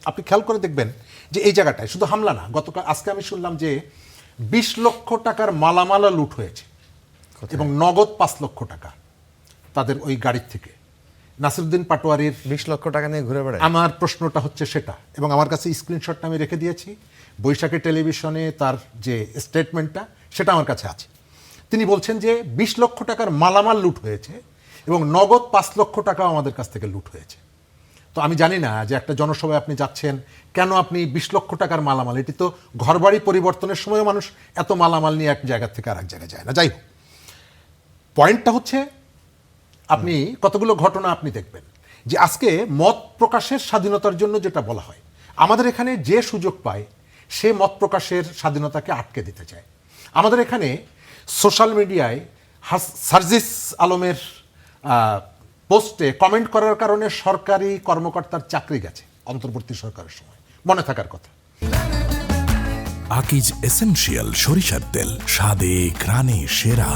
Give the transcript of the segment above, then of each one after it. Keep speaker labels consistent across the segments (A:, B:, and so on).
A: আপনি খেয়াল করে দেখবেন যে এই জায়গাটায় শুধু হামলা না, গতকাল আজকে আমি শুনলাম যে 20 লক্ষ টাকার মালামালা লুট হয়েছে এবং নগদ 5 লক্ষ টাকা তাদের ওই গাড়ির থেকে। নাসিরউদ্দিন পাটোয়ারির
B: 20 লক্ষ টাকা নিয়ে ঘুরে বেড়ায়।
A: আমার প্রশ্নটা হচ্ছে সেটা, এবং আমার কাছে স্ক্রিনশটটা আমি রেখে দিয়েছি, বৈশাখী টেলিভিশনে তার যে স্টেটমেন্টটা সেটা আমার কাছে আছে। তিনি বলছেন যে 20 লক্ষ টাকার মালামাল লুট হয়েছে এবং নগদ 5 লক্ষ টাকাও আমাদের কাছ থেকে লুট হয়েছে। তো আমি জানি না যে একটা জনসভায় আপনি যাচ্ছেন, কেন আপনি 20 লক্ষ টাকার মালামাল, এটি তো ঘরবাড়ি পরিবর্তনের সময় মানুষ এত মালামাল নিয়ে এক জায়গা থেকে আরেক জায়গায় যায় না। যাই হোক, পয়েন্টটা হচ্ছে আপনি কতগুলো ঘটনা আপনি দেখবেন যে আজকে মত প্রকাশের স্বাধীনতার জন্য যেটা বলা হয়, আমাদের এখানে যে সুযোগ পায় সে মত প্রকাশের স্বাধীনতাকে আটকে দিতে চায়। আমাদের এখানে সোশ্যাল মিডিয়ায় সার্জিস আলমের পোস্টে কমেন্ট করার কারণে সরকারি কর্মকর্তার চাকরি গেছে অন্তর্বর্তী সরকারের সময়, মনে থাকার কথা।
C: আকিজ এসেনশিয়াল সরিষার তেল, স্বাদে ঘ্রাণে সেরা।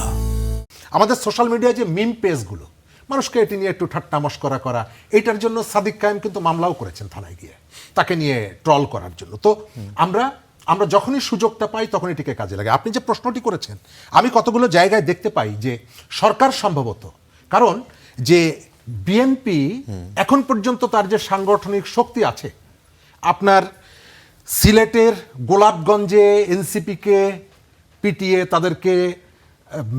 A: আমাদের সোশ্যাল মিডিয়ায় যে মিম পেজগুলো, মানুষকে এটি নিয়ে একটু ঠাট্টা মশকরা করা, এইটার জন্য সাদিক কায়েম কিন্তু মামলাও করেছেন থানায় গিয়ে তাকে নিয়ে ট্রল করার জন্য। তো আমরা যখনই সুযোগটা পাই তখন এটিকে কাজে লাগে। আপনি যে প্রশ্নটি করেছেন, আমি কতগুলো জায়গায় দেখতে পাই যে সরকার সম্ভবত, কারণ যে বিএনপি এখন পর্যন্ত তার যে সাংগঠনিক শক্তি আছে, আপনার সিলেটের গোলাপগঞ্জে এনসিপিকে পিটিয়ে তাদেরকে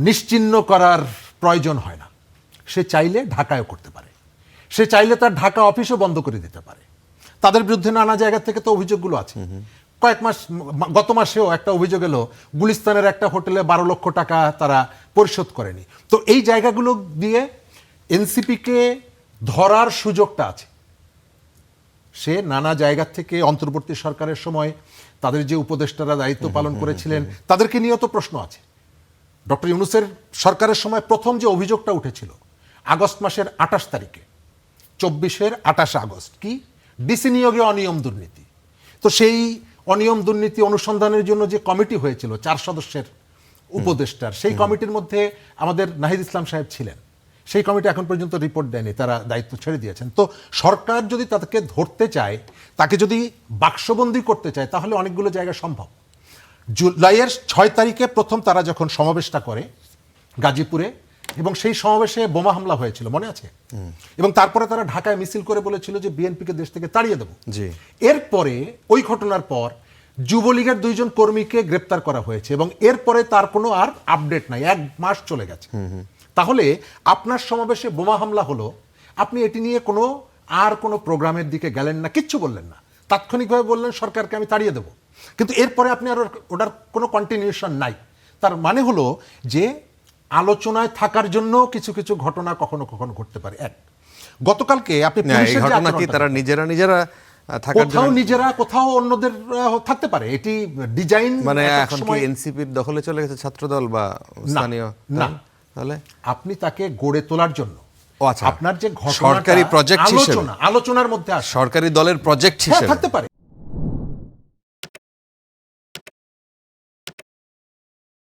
A: নিশ্চিহ্ন করার প্রয়োজন হয় না। সে চাইলে ঢাকায়ও করতে পারে, সে চাইলে তার ঢাকা অফিসও বন্ধ করে দিতে পারে। তাদের বিরুদ্ধে নানা জায়গা থেকে তো অভিযোগগুলো আছে। গত মাসেও একটা অভিযোগ এলো, গুলিস্তানের একটা হোটেলে 12 লক্ষ টাকা তারা পরিশোধ করেনি। তো এই জায়গাগুলো দিয়ে এনসিপিকে ধরার সুযোগটা আছে। সে নানা জায়গা থেকে অন্তর্বর্তী সরকারের সময় তাদের যে উপদেষ্টারা দায়িত্ব পালন করেছিলেন তাদেরকে নিয়েও তো প্রশ্ন আছে। ডক্টর ইউনূসের সরকারের সময় প্রথম যে অভিযোগটা উঠেছিল আগস্ট মাসের 28 তারিখে, 24-এর 28 আগস্ট, কি ডিসি নিয়োগে অনিয়ম দুর্নীতি। তো সেই অনিয়ম দুর্নীতি অনুসন্ধানের জন্য যে কমিটি হয়েছিল 4 সদস্যের উপদেষ্টার, সেই কমিটির মধ্যে আমাদের নাহিদ ইসলাম সাহেব ছিলেন। সেই কমিটি এখন পর্যন্ত রিপোর্ট দেয়নি, তারা দায়িত্ব ছেড়ে দিয়েছেন। তো সরকার যদি তাকে ধরতে চায়, তাকে যদি বাক্সবন্দি করতে চায়, তাহলে অনেকগুলো জায়গা সম্ভব। জুলাইয়ের 6 তারিখে প্রথম তারা যখন সমাবেশটা করে গাজীপুরে, এবং সেই সমাবেশে বোমা হামলা হয়েছিল, মনে আছে? এবং তারপরে তারা ঢাকায় মিছিল করে বলেছিল যে বিএনপিকে দেশ থেকে তাড়িয়ে দেব। এরপরে ওই ঘটনার পর যুবলীগের 2 জন কর্মীকে গ্রেপ্তার করা হয়েছে এবং এরপরে তার কোনো আর আপডেট নাই, 1 মাস চলে গেছে। তাহলে আপনার সমাবেশে বোমা হামলা হলো, আপনি এটি নিয়ে কোনো প্রোগ্রামের দিকে গেলেন না, কিচ্ছু বললেন না, তাৎক্ষণিকভাবে বললেন সরকারকে আমি তাড়িয়ে দেব। কিন্তু এরপরে আপনি আর ওটার কোনো কন্টিনিউশন নাই। তার মানে হলো যে আলোচনায় থাকার জন্য কিছু কিছু ঘটনা কখনো কখনো ঘটতে পারে। গতকালকে আপনি পুলিশের
B: ঘটনা কি তারা নিজেরা থাকার জন্য,
A: কোথাও নিজেরা কোথাও অন্যদের থাকতে পারে, এটি ডিজাইন।
B: মানে এখন কি এনসিপির দখলে চলে গেছে ছাত্রদল বা স্থানীয়?
A: না,
B: তাহলে
A: আপনি তাকে গড়ে তোলার জন্য আপনার যে
B: সরকারি প্রজেক্ট
A: আলোচনার মধ্যে
B: সরকারি দলের প্রজেক্ট হিসেবে
A: থাকতে পারে।